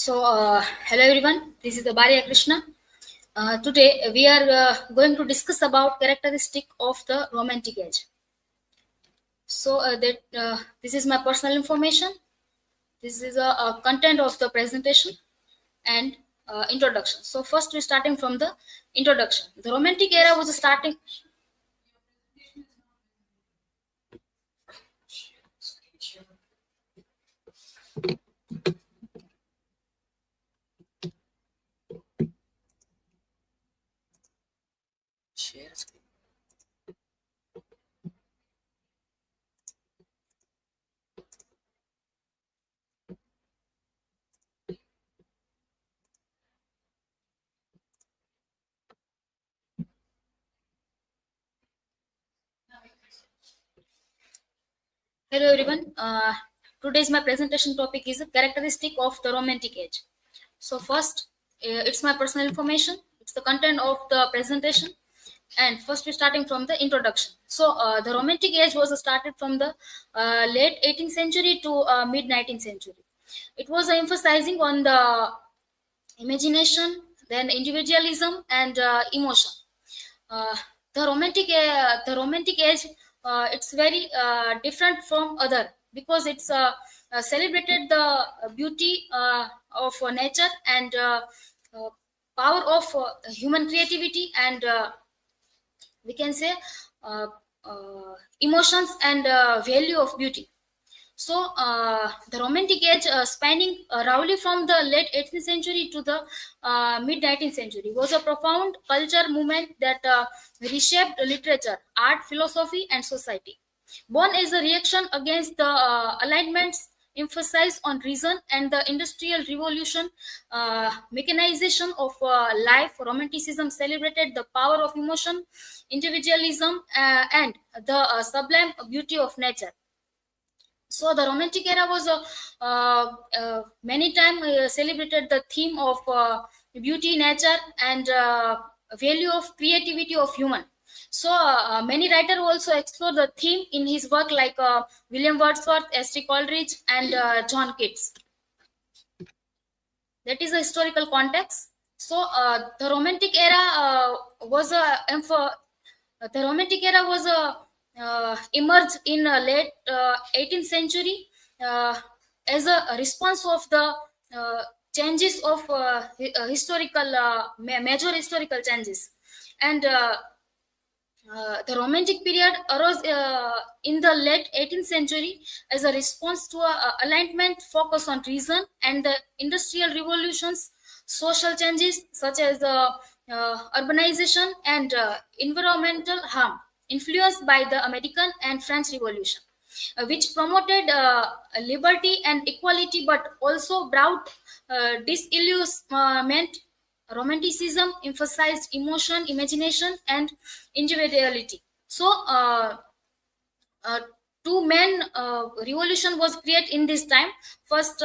Hello everyone. This is Abharya Krishna. Today we are going to discuss about characteristic of the Romantic Age. This is my personal information. This is a content of the presentation and introduction. So first we're starting from the introduction. The Romantic era was starting. Share screen. Hello everyone. Today's my presentation topic is characteristic of the Romantic Age. So first, it's my personal information. It's the content of the presentation, and first we're starting from the introduction. The Romantic Age was started from the late 18th century to mid 19th century. It was emphasizing on the imagination, then individualism, and emotion. Uh, the Romantic Age, it's very different from other because it's celebrated the beauty of nature and uh, power of human creativity and we can say uh, emotions and value of beauty. The Romantic Age, spanning roughly from the late 18th century to the mid 19th century, was a profound culture movement that reshaped literature, art, philosophy, and society. Born as a reaction against the alignments emphasized on reason and the industrial revolution, mechanization of life, romanticism celebrated the power of emotion, individualism, and the sublime beauty of nature. So the Romantic era was many time celebrated the theme of beauty, nature, and value of creativity of human. Many writers also explore the theme in his work like William Wordsworth, S.T. Coleridge, and John Keats. That is a historical context. The Romantic era was a the Romantic era was emerged in late 18th century uh, as a response of the uh, changes of historical major historical changes, and the Romantic period arose in the late 18th century as a response to alignment focus on reason and the industrial revolutions, social changes such as urbanization and environmental harm, influenced by the American and French Revolution, which promoted liberty and equality but also brought disillusionment. Romanticism emphasized emotion, imagination, and individuality. Uh, Two main revolution was created in this time. First,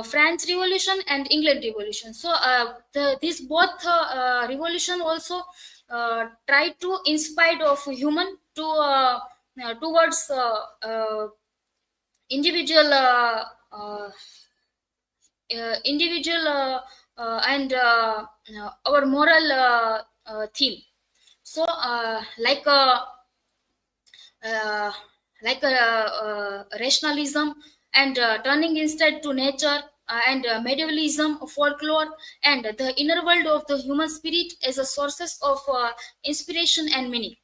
French Revolution and England Revolution. These both revolution also tried to inspire of human to towards individual individual and our moral theme. So uh, rationalism and turning instead to nature and medievalism, folklore, and the inner world of the human spirit as a sources of inspiration and meaning.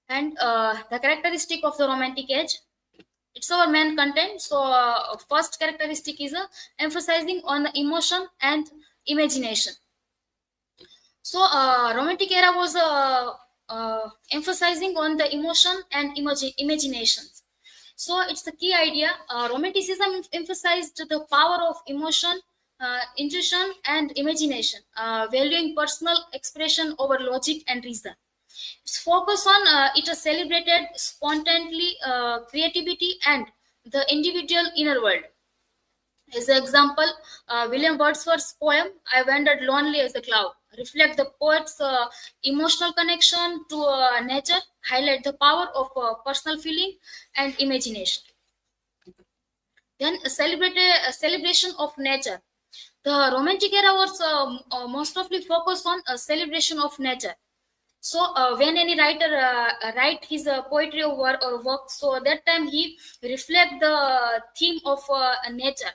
And the characteristic of the Romantic Age, it's our main content. First characteristic is emphasizing on the emotion and imagination. Romantic era was emphasizing on the emotion and imaginations. So it's the key idea. Romanticism emphasized the power of emotion, intuition, and imagination, valuing personal expression over logic and reason. Its focus on it is celebrated spontaneity, creativity, and the individual inner world. As an example, William Wordsworth's poem "I Wandered Lonely as a Cloud" reflect the poet's emotional connection to nature, highlight the power of personal feeling and imagination. Then a celebration of nature. The Romantic era was most often focused on a celebration of nature. So when any writer write his poetry or work, so at that time he reflect the theme of nature.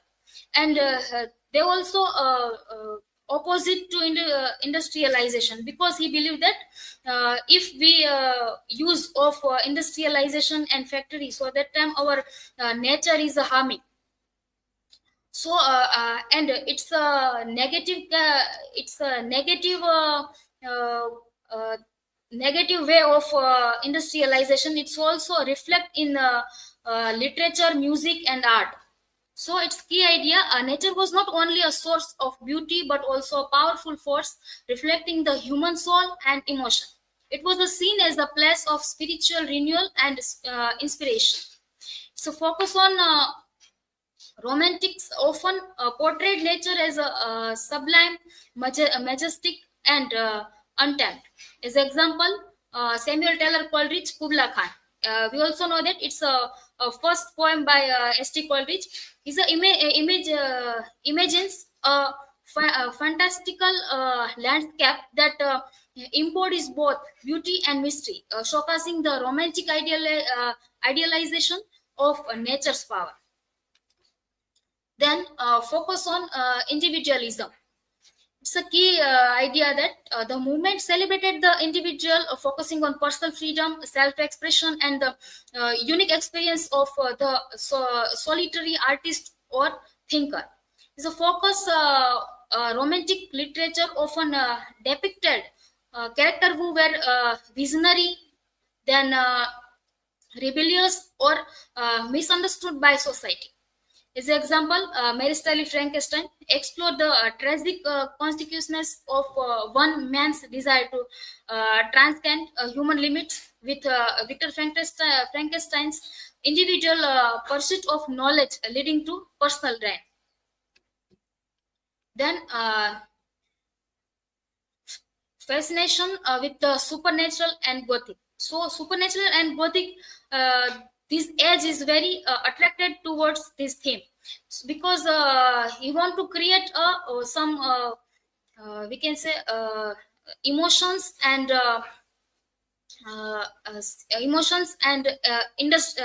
And they also opposite to industrialization, because he believed that if we use of industrialization and factory, so at that time our nature is harming. So and it's a negative uh, uh, negative way of industrialization. It's also reflect in literature, music, and art. So its key idea, nature was not only a source of beauty but also a powerful force reflecting the human soul and emotion. It was seen as a place of spiritual renewal and inspiration. So focus on Romantics often portrayed nature as a sublime, majestic, and untamed. As example, Samuel Taylor Coleridge, Kubla Khan. We also know that it's a first poem by S.T. Coleridge. Is a imagines a fantastical landscape that embodies both beauty and mystery, showcasing the romantic idealization of nature's power. Then focus on individualism. It's a key idea that the movement celebrated the individual, focusing on personal freedom, self-expression, and the unique experience of the solitary artist or thinker. It's a focus. Romantic literature often depicted characters who were visionary, then rebellious, or misunderstood by society. As an example, Mary Shelley Frankenstein explored the tragic consequences of one man's desire to transcend human limits, with Victor Frankenstein's individual pursuit of knowledge leading to personal drain. Then fascination with the supernatural and Gothic. So supernatural and Gothic, this age is very attracted towards this theme. Because he want to create some we can say emotions and emotions and interest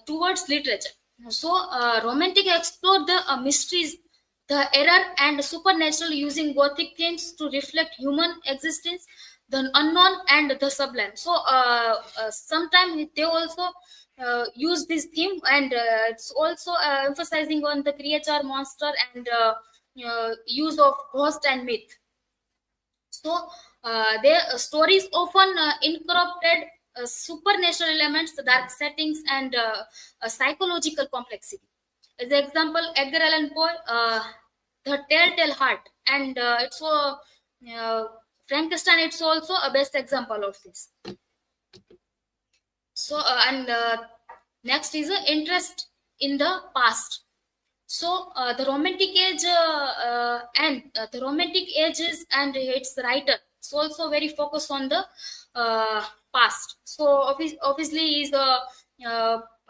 towards literature. So romantic explored the mysteries, the error, and supernatural, using Gothic themes to reflect human existence, the unknown, and the sublime. So sometimes they also use this theme, and it's also emphasizing on the creature, monster, and use of ghost and myth. So their stories often incorporated supernatural elements, dark settings, and psychological complexity. As an example, Edgar Allan Poe, The Telltale Heart, and Frankenstein. It's also a best example of this. So and next is interest in the past. So the romantic age and the romantic ages and its writer, it's also very focused on the past. So obviously is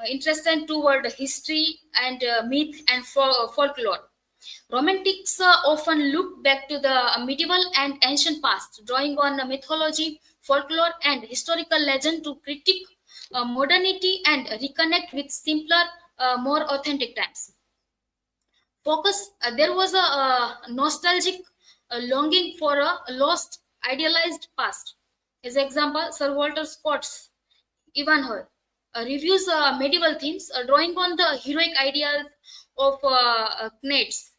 interested toward history and myth and folklore. Romantics often look back to the medieval and ancient past, drawing on mythology, folklore, and historical legend to critique modernity and reconnect with simpler, more authentic times. Focus, there was a nostalgic longing for a lost, idealized past. As example, Sir Walter Scott's Ivanhoe reviews medieval themes, drawing on the heroic ideals of knights,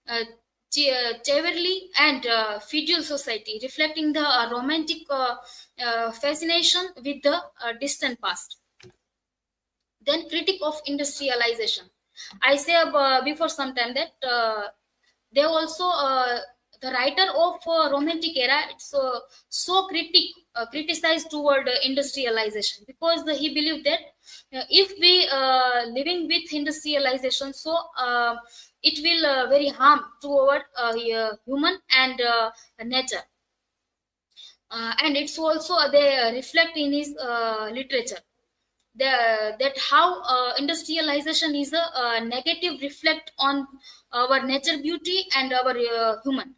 uh, chivalry, and feudal society, reflecting the romantic fascination with the distant past. Then critique of industrialization. I say before some time that they also the writer of romantic era, it's so criticized toward industrialization, because he believed that if we living with industrialization, so it will very harm toward human and nature. And it's also they reflect in his literature. that how industrialization is a negative reflect on our nature beauty and our human.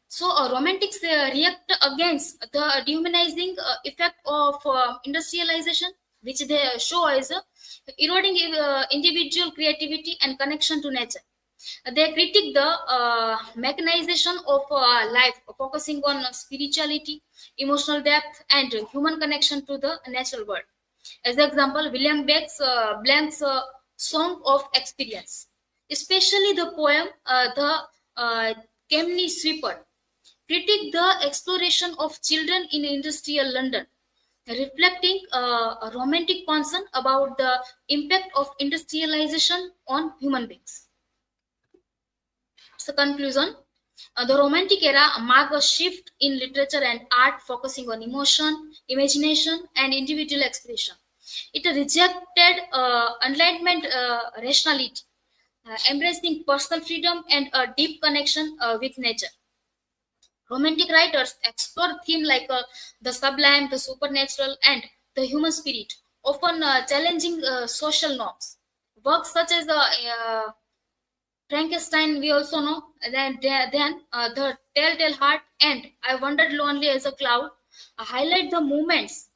So romantics react against the dehumanizing effect of industrialization, which they show as eroding individual creativity and connection to nature. They critique the mechanization of life, focusing on spirituality, emotional depth, and human connection to the natural world. As example, William Blank's Song of Experience, especially the poem The Chimney Sweeper, critique the exploration of children in industrial London, reflecting a romantic concern about the impact of industrialization on human beings. So, conclusion. The Romantic era marked a shift in literature and art focusing on emotion, imagination, and individual expression. It rejected Enlightenment rationality, embracing personal freedom and a deep connection with nature. Romantic writers explore themes like the sublime, the supernatural, and the human spirit, often challenging social norms. Works such as Frankenstein, we also know. Then the Telltale Heart and I Wandered Lonely as a Cloud highlight the moments,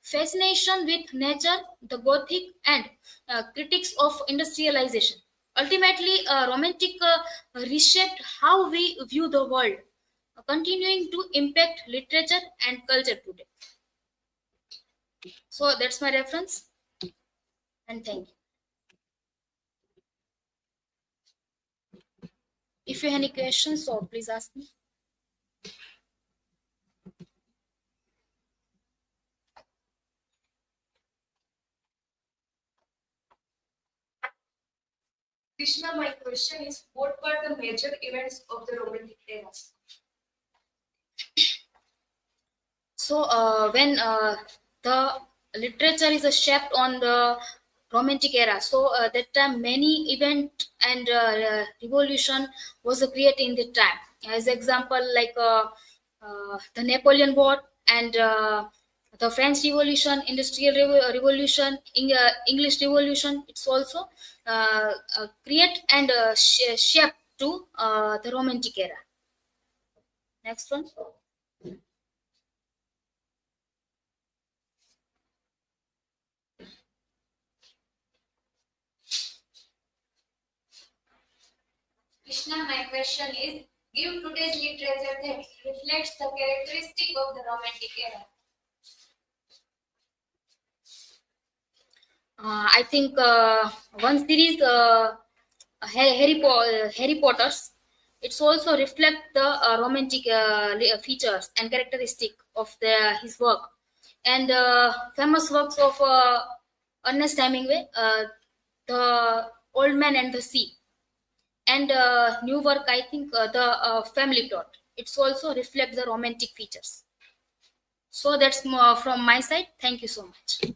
fascination with nature, the Gothic, and critics of industrialization. Ultimately, romantic reshaped how we view the world, continuing to impact literature and culture today. So that's my reference, and thank you. If you have any questions, so please ask me. Krishna, my question is, what were the major events of the Romantic era? So when the literature is shaped on the Romantic era, so that time many event and revolution was created in that time. As example, like the Napoleon War and the French Revolution, Industrial Revolution, English Revolution. It's also create and shape to the Romantic era. Next one. Krishna, my question is, give today's literature that reflects the characteristic of the Romantic era. I think one series, Harry Potter's, it's also reflect the romantic features and characteristic of his work, and famous works of Ernest Hemingway, The Old Man and the Sea, and new work I think the Family Plot. It's also reflect the romantic features. So that's from my side. Thank you so much.